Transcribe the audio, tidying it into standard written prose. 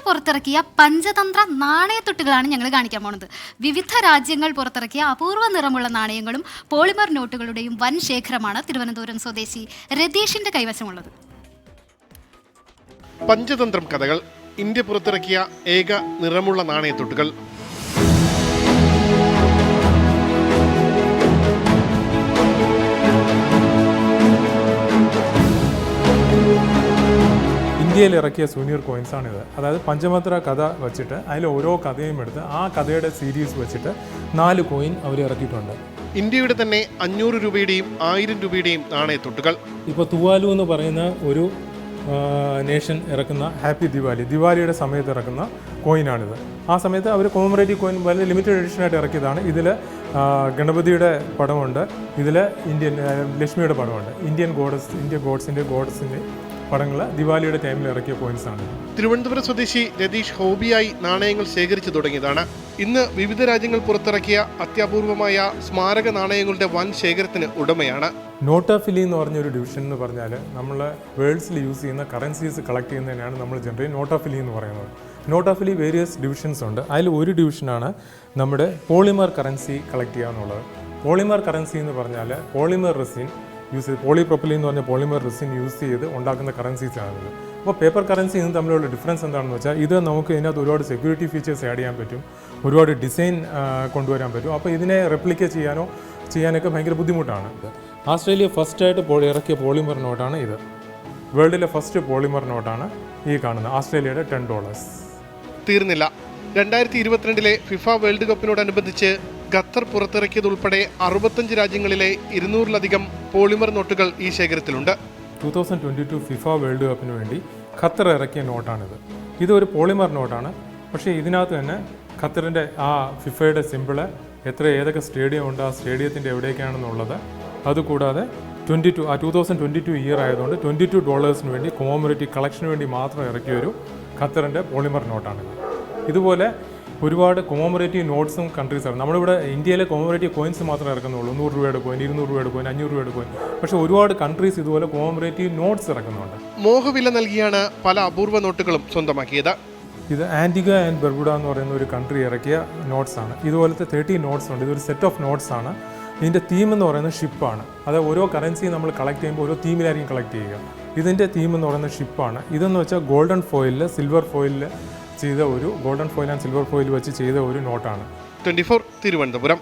പുറത്തിറക്കിയ പഞ്ചതന്ത്ര നാണയത്തുട്ടുകളാണ് ഞങ്ങൾ കാണിക്കാൻ പോകുന്നത്. വിവിധ രാജ്യങ്ങൾ പുറത്തിറക്കിയ അപൂർവ നിറമുള്ള നാണയങ്ങളും പോളിമർ നോട്ടുകളുടെയും വൻ ശേഖരമാണ് തിരുവനന്തപുരം സ്വദേശി രതീഷിന്റെ കൈവശമുള്ളത്. പഞ്ചതന്ത്രം കഥകൾ, ഇന്ത്യ പുറത്തിറക്കിയ ഏക നിറമുള്ള നാണയത്തുട്ടുകൾ. ഇന്ത്യയിൽ ഇറക്കിയ സൂനിയർ കോയിൻസാണിത്. അതായത് പഞ്ചതന്ത്ര കഥ വെച്ചിട്ട് അതിൽ ഓരോ കഥയും എടുത്ത് ആ കഥയുടെ സീരീസ് വെച്ചിട്ട് 4 കോയിൻ അവർ ഇറക്കിയിട്ടുണ്ട്. ഇന്ത്യയുടെ തന്നെ 500 രൂപയുടെയും 1000 രൂപയുടെയും നാണയത്തുട്ടുകൾ. ഇപ്പോൾ തുവാലു എന്ന് പറയുന്ന ഒരു നേഷൻ ഇറക്കുന്ന ഹാപ്പി ദിവാലിയുടെ സമയത്ത് ഇറക്കുന്ന കോയിനാണിത്. ആ സമയത്ത് അവർ കൊമമറേറ്റീവ് കോയിൻ വളരെ ലിമിറ്റഡ് എഡിഷനായിട്ട് ഇറക്കിയതാണ്. ഇതിൽ ഗണപതിയുടെ പടമുണ്ട്, ഇതിൽ ലക്ഷ്മിയുടെ പടമുണ്ട്, ഇന്ത്യൻ ഗോഡ്സിൻ്റെ പടങ്ങൾ ദിവാലിയുടെ ടൈമിൽ ഇറക്കിയ കോയിൻസാണ്. തിരുവനന്തപുരം സ്വദേശി രതീഷ് ഹോബിയായി നാണയങ്ങൾ ശേഖരിച്ചു തുടങ്ങിയതാണ്. ഇന്ന് വിവിധ രാജ്യങ്ങൾ പുറത്തിറക്കിയ അത്യപൂർവമായ സ്മാരക നാണയങ്ങളുടെ വൻ ശേഖരത്തിന് ഉടമയാണ്. നോട്ടാഫിലി എന്ന് പറഞ്ഞൊരു ഡിവിഷൻ എന്ന് പറഞ്ഞാൽ നമ്മൾ വേൾഡ്സിൽ യൂസ് ചെയ്യുന്ന കറൻസീസ് കളക്ട് ചെയ്യുന്നതിനാണ് നമ്മൾ ജനറലി നോട്ടാഫിലി എന്ന് പറയുന്നത്. നോട്ടാഫിലി വേരിയസ് ഡിവിഷൻസ് ഉണ്ട്. അതിൽ ഒരു ഡിവിഷനാണ് നമ്മുടെ പോളിമർ കറൻസി കളക്ട് ചെയ്യുക എന്നുള്ളത്. പോളിമർ കറൻസി എന്ന് പറഞ്ഞാൽ പോളിമർ റെസിൻ യൂസ് ചെയ്ത് പോളിപ്രോപ്പിലിൻ എന്ന് പറഞ്ഞ പോളിമർ റെസിൻ യൂസ് ചെയ്ത് ഉണ്ടാക്കുന്ന കറൻസീസാണിത്. അപ്പോൾ പേപ്പർ കറൻസി ഇതും തമ്മിലുള്ള ഡിഫറൻസ് എന്താണെന്ന് വെച്ചാൽ ഇത് നമുക്ക് ഇതിനകത്ത് ഒരുപാട് സെക്യൂരിറ്റി ഫീച്ചേഴ്സ് ആഡ് ചെയ്യാൻ പറ്റും, ഒരുപാട് ഡിസൈൻ കൊണ്ടുവരാൻ പറ്റും. അപ്പോൾ ഇതിനെ റെപ്ലിക്കേറ്റ് ചെയ്യാനൊക്കെ ഭയങ്കര ബുദ്ധിമുട്ടാണ്. ഓസ്ട്രേലിയ ഫസ്റ്റായിട്ട് ഇറക്കിയ പോളിമർ നോട്ടാണ് ഇത്. വേൾഡിലെ ഫസ്റ്റ് പോളിമർ നോട്ടാണ് ഈ കാണുന്നത്, ഓസ്ട്രേലിയയുടെ $10. തീർന്നില്ല. 2022 ഫിഫ വേൾഡ് കപ്പിനോടനുബന്ധിച്ച് ഖത്തർ പുറത്തിറക്കിയതുൾപ്പെടെ 65 രാജ്യങ്ങളിലെ 200-ലധികം പോളിമർ നോട്ടുകൾ ഈ ശേഖരത്തിലുണ്ട്. 2022 ഫിഫ വേൾഡ് കപ്പിന് വേണ്ടി ഖത്തർ ഇറക്കിയ നോട്ടാണിത്. ഇതൊരു പോളിമർ നോട്ടാണ്. പക്ഷേ ഇതിനകത്ത് തന്നെ ഖത്തറിൻ്റെ ആ ഫിഫയുടെ സിമ്പിള്, ഏതൊക്കെ സ്റ്റേഡിയം ഉണ്ട്, ആ സ്റ്റേഡിയത്തിൻ്റെ എവിടേക്കാണെന്നുള്ളത്, അതുകൂടാതെ 2022 ഇയർ ആയതുകൊണ്ട് $22 വേണ്ടി കൊമമറേറ്റീവ് കളക്ഷന് വേണ്ടി മാത്രം ഇറക്കിയൊരു ഖത്തറിൻ്റെ പോളിമർ നോട്ടാണിത്. ഇതുപോലെ ഒരുപാട് കൊമമറേറ്റീവ് നോട്ട്സും കൺട്രീസാണ്. നമ്മളിവിടെ ഇന്ത്യയിലെ കൊമമറേറ്റീവ് കോയിൻസ് മാത്രമേ ഇറക്കുന്നുള്ളൂ. 100 രൂപയുടെ കോയിൻ, 200 രൂപയുടെ കോയിൻ, 500 രൂപയുടെ കോയിൻ. പക്ഷേ ഒരുപാട് കൺട്രീസ് ഇതുപോലെ കൊമമറേറ്റീവ് നോട്ട്സ് ഇറക്കുന്നുണ്ട്. മോഹവില നൽകിയാണ് പല അപൂർവ നോട്ടുകളും സ്വന്തമാക്കിയത്. ഇത് ആൻറ്റിഗ ആൻഡ് ബർബുഡ എന്ന് പറയുന്ന ഒരു കൺട്രി ഇറക്കിയ നോട്ട്സാണ്. ഇതുപോലത്തെ 30 നോട്ട്സ് ഉണ്ട്. ഇതൊരു സെറ്റ് ഓഫ് നോട്ട്സ് ആണ്. ഇതിൻ്റെ തീം എന്ന് പറയുന്നത് ഷിപ്പാണ്. അത് ഓരോ കറൻസി നമ്മൾ കളക്ട് ചെയ്യുമ്പോൾ ഓരോ തീമിലായിരിക്കും കളക്ട് ചെയ്യുക. ഇതിൻ്റെ തീം എന്ന് പറയുന്നത് ഷിപ്പാണ്. ഇതെന്ന് വെച്ചാൽ ഗോൾഡൻ ഫോയിലിൽ സിൽവർ ഫോയിലിൽ ചെയ്ത ഒരു golden foil and silver foil വെച്ച് ചെയ്ത ഒരു നോട്ടാണ്. 24 തിരുവനന്തപുരം.